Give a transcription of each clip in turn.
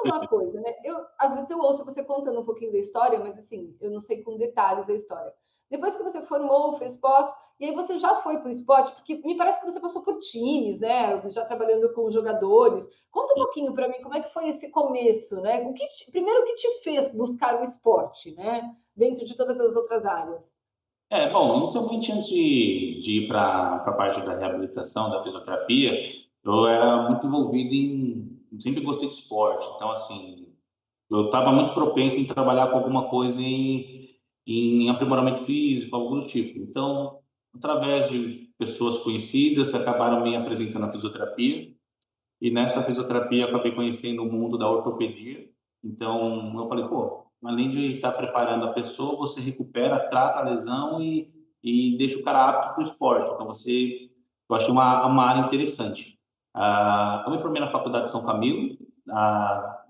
conta uma coisa, né? Às vezes eu ouço você contando um pouquinho da história, mas assim, eu não sei com detalhes a história. Depois que você formou, fez pós, e aí você já foi para o esporte, porque me parece que você passou por times, né? Já trabalhando com jogadores. Conta um pouquinho para mim como é que foi esse começo, né? Primeiro, o que te fez buscar o esporte, né? Dentro de todas as outras áreas. Bom, inicialmente antes de ir para a parte da reabilitação, da fisioterapia, eu era muito envolvido sempre gostei de esporte, então assim, eu estava muito propenso em trabalhar com alguma coisa em aprimoramento físico, algo do tipo. Então, através de pessoas conhecidas, acabaram me apresentando a fisioterapia, e nessa fisioterapia eu acabei conhecendo o mundo da ortopedia. Então, eu falei, pô, além de estar preparando a pessoa, você recupera, trata a lesão e deixa o cara apto para o esporte. Então, eu achei uma área interessante. Eu me formei na Faculdade de São Camilo,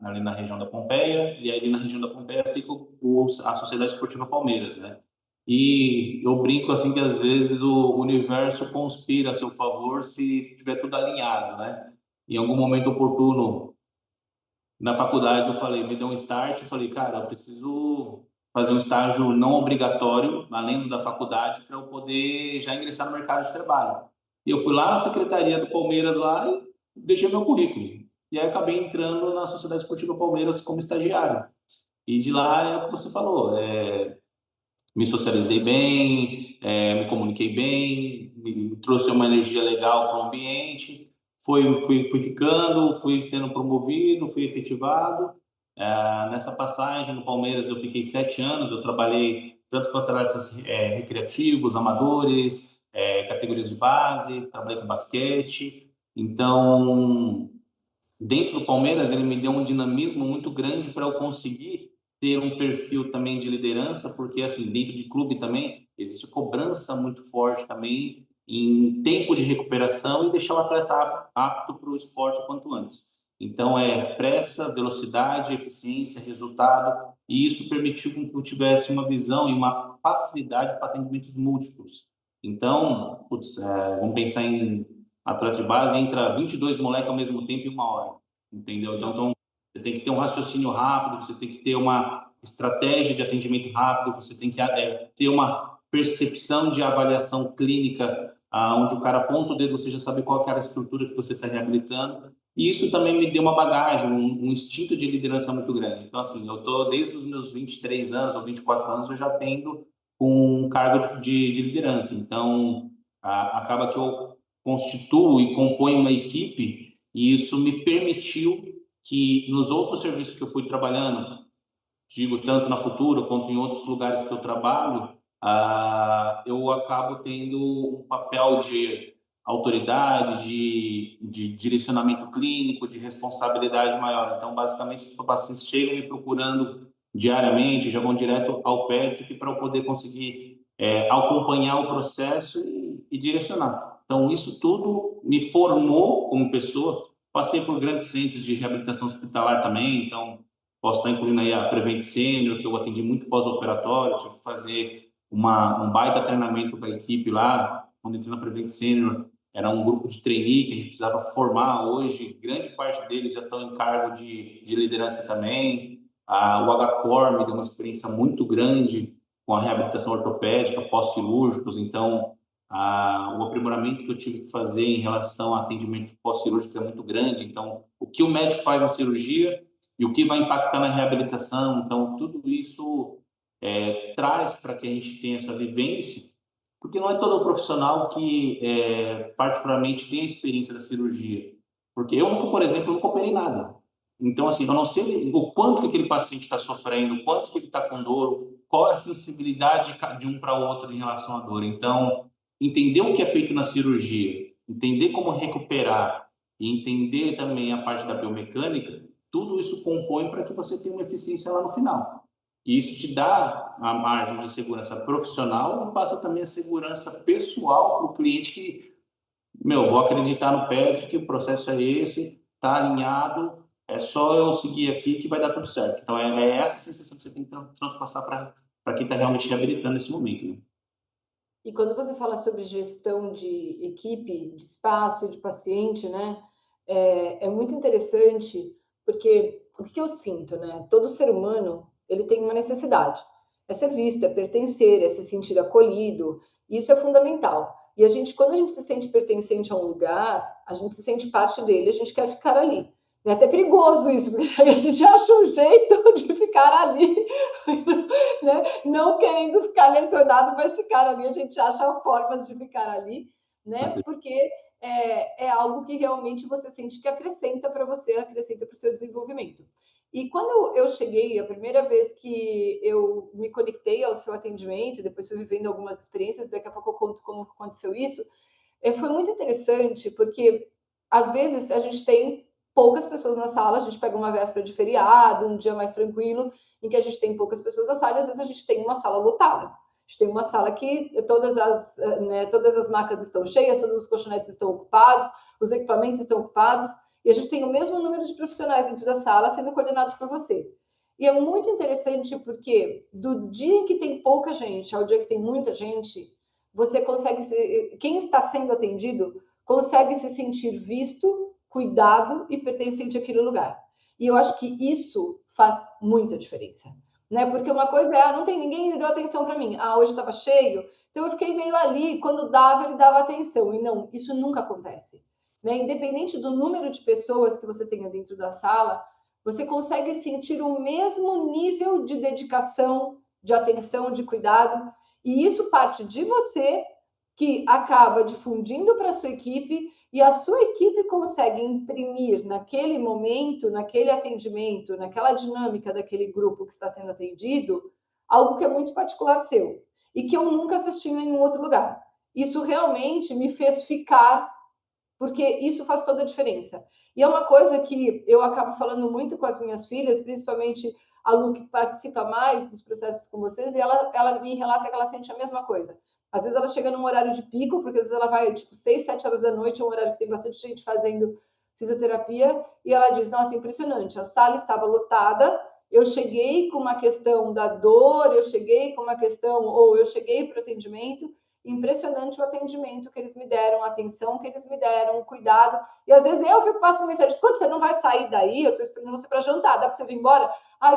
ali na região da Pompeia, e aí ali na região da Pompeia fica a Sociedade Esportiva Palmeiras, né? E eu brinco assim que às vezes o universo conspira a seu favor se tiver tudo alinhado, né? Em algum momento oportuno na faculdade eu falei, me deu um start, eu falei, cara, eu preciso fazer um estágio não obrigatório, além do da faculdade, para eu poder já ingressar no mercado de trabalho. E eu fui lá na secretaria do Palmeiras lá e deixei meu currículo. E aí acabei entrando na Sociedade Esportiva Palmeiras como estagiário. E de lá é o que você falou, me socializei bem, me comuniquei bem, me trouxe uma energia legal para o ambiente, fui ficando, fui sendo promovido, fui efetivado. Nessa passagem no Palmeiras eu fiquei 7 anos, eu trabalhei tanto com atletas recreativos, amadores, categorias de base, trabalhei com basquete. Então, dentro do Palmeiras, ele me deu um dinamismo muito grande para eu conseguir ter um perfil também de liderança, porque assim, dentro de clube também existe cobrança muito forte também em tempo de recuperação e deixar o atleta apto para o esporte quanto antes. Então é pressa, velocidade, eficiência, resultado, e isso permitiu com que eu tivesse uma visão e uma facilidade para atendimentos múltiplos. Então, putz, vamos pensar em atleta de base, entra 22 moleques ao mesmo tempo em uma hora, entendeu? Então, você tem que ter um raciocínio rápido, você tem que ter uma estratégia de atendimento rápido, você tem que ter uma percepção de avaliação clínica, onde o cara aponta o dedo, você já sabe qual que é a estrutura que você está reabilitando. E isso também me deu uma bagagem, um instinto de liderança muito grande. Então, assim, eu tô desde os meus 23 anos ou 24 anos, eu já tendo um cargo de liderança. Então, acaba que eu constituo e componho uma equipe e isso me permitiu que nos outros serviços que eu fui trabalhando, digo tanto na Futura quanto em outros lugares que eu trabalho, eu acabo tendo um papel de autoridade, de direcionamento clínico, de responsabilidade maior. Então, basicamente, os pacientes chegam me procurando diariamente, já vão direto ao Patrick para eu poder conseguir acompanhar o processo e direcionar. Então, isso tudo me formou como pessoa. Passei por grandes centros de reabilitação hospitalar também, então posso estar incluindo aí a Prevent Senior, que eu atendi muito pós-operatório, tive que fazer um baita treinamento com a equipe lá, quando entrei na Prevent Senior, era um grupo de trainee que a gente precisava formar hoje, grande parte deles já estão em cargo de liderança também. O HCOR me deu uma experiência muito grande com a reabilitação ortopédica, pós-cirúrgicos, então o aprimoramento que eu tive que fazer em relação ao atendimento pós-cirúrgico é muito grande, então o que o médico faz na cirurgia e o que vai impactar na reabilitação. Então, tudo isso traz para que a gente tenha essa vivência, porque não é todo profissional que, particularmente, tem a experiência da cirurgia. Porque eu, nunca, por exemplo, nunca operei nada. Então, assim, eu não sei o quanto que aquele paciente está sofrendo, o quanto que ele está com dor, qual é a sensibilidade de um para o outro em relação à dor. Então, entender o que é feito na cirurgia, entender como recuperar e entender também a parte da biomecânica, tudo isso compõe para que você tenha uma eficiência lá no final. E isso te dá a margem de segurança profissional e passa também a segurança pessoal para o cliente que, meu, vou acreditar no pé que o processo é esse, está alinhado, é só eu seguir aqui que vai dar tudo certo. Então, é essa sensação que você tem que transpassar para quem está realmente reabilitando nesse momento, né? E quando você fala sobre gestão de equipe, de espaço, de paciente, né? É muito interessante, porque o que eu sinto, né? Todo ser humano, ele tem uma necessidade. É ser visto, é pertencer, é se sentir acolhido. Isso é fundamental. E a gente, quando a gente se sente pertencente a um lugar, a gente se sente parte dele, a gente quer ficar ali. É até perigoso isso, porque a gente acha um jeito de ficar ali, né? Não querendo ficar lesionado, mas ficar ali, a gente acha formas de ficar ali, né? Porque é algo que realmente você sente que acrescenta para você, acrescenta para o seu desenvolvimento. E quando eu cheguei, a primeira vez que eu me conectei ao seu atendimento, depois fui vivendo algumas experiências, daqui a pouco eu conto como aconteceu isso, foi muito interessante, porque às vezes a gente tem poucas pessoas na sala, a gente pega uma véspera de feriado, um dia mais tranquilo, em que a gente tem poucas pessoas na sala, e às vezes a gente tem uma sala lotada. A gente tem uma sala que todas as macas estão cheias, todos os colchonetes estão ocupados, os equipamentos estão ocupados, e a gente tem o mesmo número de profissionais dentro da sala sendo coordenados por você. E é muito interessante porque do dia em que tem pouca gente ao dia que tem muita gente, você consegue quem está sendo atendido consegue se sentir visto, cuidado e pertencente àquele lugar. E eu acho que isso faz muita diferença, né? Porque uma coisa é, não tem ninguém que deu atenção para mim. Hoje estava cheio, então eu fiquei meio ali, quando dava, ele dava atenção. E não, isso nunca acontece, né? Independente do número de pessoas que você tenha dentro da sala, você consegue sentir o mesmo nível de dedicação, de atenção, de cuidado, e isso parte de você, que acaba difundindo para a sua equipe, e a sua equipe consegue imprimir naquele momento, naquele atendimento, naquela dinâmica daquele grupo que está sendo atendido, algo que é muito particular seu e que eu nunca assisti em nenhum outro lugar. Isso realmente me fez ficar, porque isso faz toda a diferença. E é uma coisa que eu acabo falando muito com as minhas filhas, principalmente a Lu, que participa mais dos processos com vocês, e ela me relata que ela sente a mesma coisa. Às vezes ela chega num horário de pico, porque às vezes ela vai, tipo, 6, 7 horas da noite, é um horário que tem bastante gente fazendo fisioterapia, e ela diz, nossa, impressionante, a sala estava lotada, eu cheguei com uma questão da dor, eu cheguei com uma questão, ou eu cheguei para o atendimento, impressionante o atendimento que eles me deram, a atenção que eles me deram, o cuidado. E às vezes eu fico passando mensagem, escuta, você não vai sair daí, eu estou esperando você para jantar, dá para você vir embora?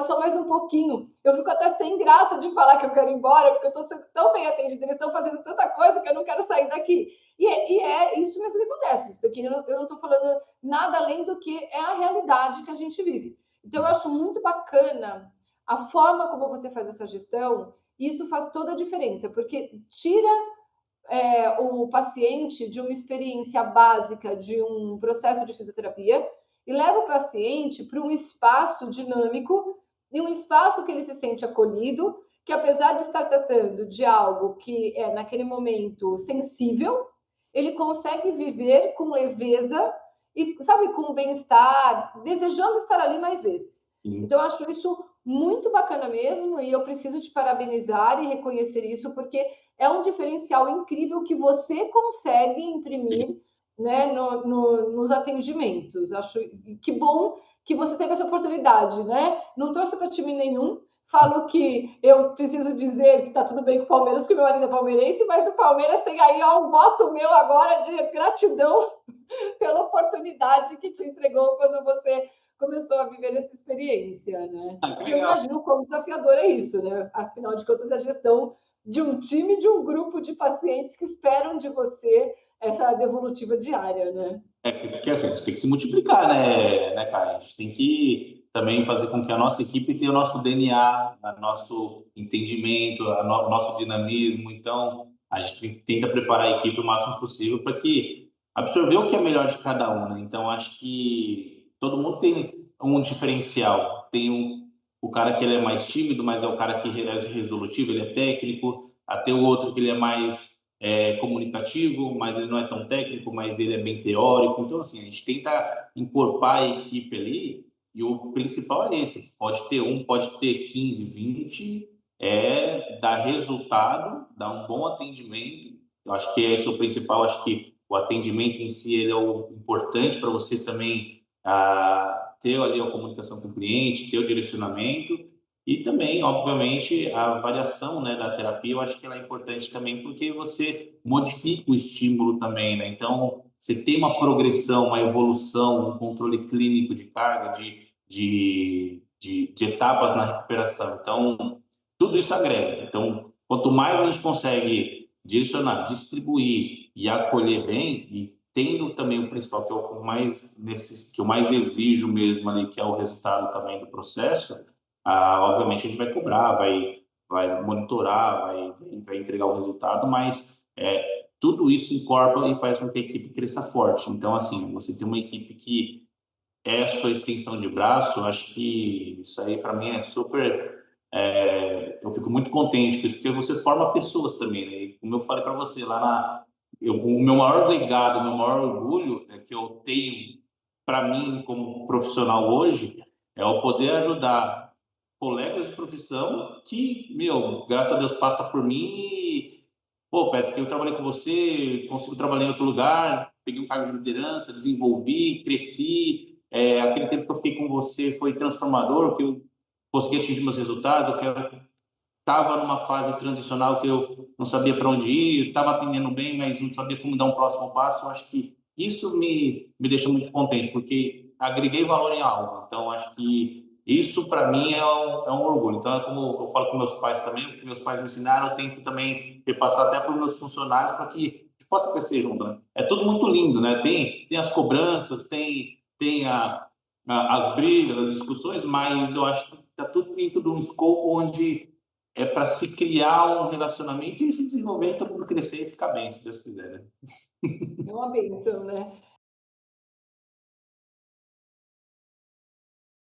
Só mais um pouquinho. Eu fico até sem graça de falar que eu quero ir embora, porque eu estou sendo tão bem atendida, eles estão fazendo tanta coisa que eu não quero sair daqui. E é isso mesmo que acontece. Isso daqui eu não estou falando nada além do que é a realidade que a gente vive. Então eu acho muito bacana a forma como você faz essa gestão, isso faz toda a diferença, porque tira o paciente de uma experiência básica de um processo de fisioterapia e leva o paciente para um espaço dinâmico e um espaço que ele se sente acolhido, que apesar de estar tratando de algo que é naquele momento sensível, ele consegue viver com leveza e, sabe, com bem-estar, desejando estar ali mais vezes. Então, eu acho isso muito bacana mesmo, e eu preciso te parabenizar e reconhecer isso, porque é um diferencial incrível que você consegue imprimir, né, nos atendimentos. Acho que bom que você teve essa oportunidade, né? Não torço para time nenhum. Falo que eu preciso dizer que está tudo bem com o Palmeiras, porque meu marido é palmeirense, mas o Palmeiras tem aí um voto meu agora de gratidão pela oportunidade que te entregou quando você começou a viver essa experiência, né? Que E eu legal. imagino quão desafiador é isso, né? Afinal de contas, a gestão de um time, de um grupo de pacientes que esperam de você essa devolutiva diária, né? Porque assim, a gente tem que se multiplicar, né, cara? A gente tem que também fazer com que a nossa equipe tenha o nosso DNA, o nosso entendimento, o nosso dinamismo. Então, a gente tenta preparar a equipe o máximo possível para que absorver o que é melhor de cada um, né? Então, acho que todo mundo tem um diferencial. Tem o cara que ele é mais tímido, mas é o cara que é resolutivo, ele é técnico. Até o outro que ele é mais comunicativo, mas ele não é tão técnico, mas ele é bem teórico. Então, assim, a gente tenta encorpar a equipe ali, e o principal é esse. Pode ter um, pode ter 15, 20, dar resultado, dar um bom atendimento. Eu acho que esse é o principal. Acho que o atendimento em si ele é o importante para você também ter ali a comunicação com o cliente, ter o direcionamento. E também, obviamente, a variação, né, da terapia, eu acho que ela é importante também porque você modifica o estímulo também, né? Então, você tem uma progressão, uma evolução, um controle clínico de carga, de etapas na recuperação. Então, tudo isso agrega. Então, quanto mais a gente consegue direcionar, distribuir e acolher bem, e tendo também o principal, que é o mais, que eu mais exijo mesmo ali, que é o resultado também do processo, obviamente a gente vai cobrar, vai monitorar, vai entregar o resultado, mas tudo isso incorpora e faz com que a equipe cresça forte. Então, assim, você tem uma equipe que é a sua extensão de braço, eu acho que isso aí para mim é super. Eu fico muito contente com isso, porque você forma pessoas também, né? E como eu falei para você lá o meu maior legado, o meu maior orgulho é que eu tenho para mim como profissional hoje é o poder ajudar colegas de profissão que, meu, graças a Deus passa por mim e, pô, Patrick, eu trabalhei com você, consigo trabalhar em outro lugar, peguei um cargo de liderança, desenvolvi, cresci, aquele tempo que eu fiquei com você foi transformador, que eu consegui atingir meus resultados, eu estava numa fase transicional que eu não sabia para onde ir, estava atendendo bem, mas não sabia como dar um próximo passo. Eu acho que isso me deixa muito contente, porque agreguei valor em algo. Então, acho que isso, para mim, é um orgulho. Então, é como eu falo com meus pais também, o que meus pais me ensinaram, eu tento também repassar até para os meus funcionários, para que a gente possa crescer junto, né? É tudo muito lindo, né? Tem as cobranças, tem as brigas, as discussões, mas eu acho que está tudo dentro de um escopo onde é para se criar um relacionamento e se desenvolver, todo mundo crescer e ficar bem, se Deus quiser, né? É uma bênção, né?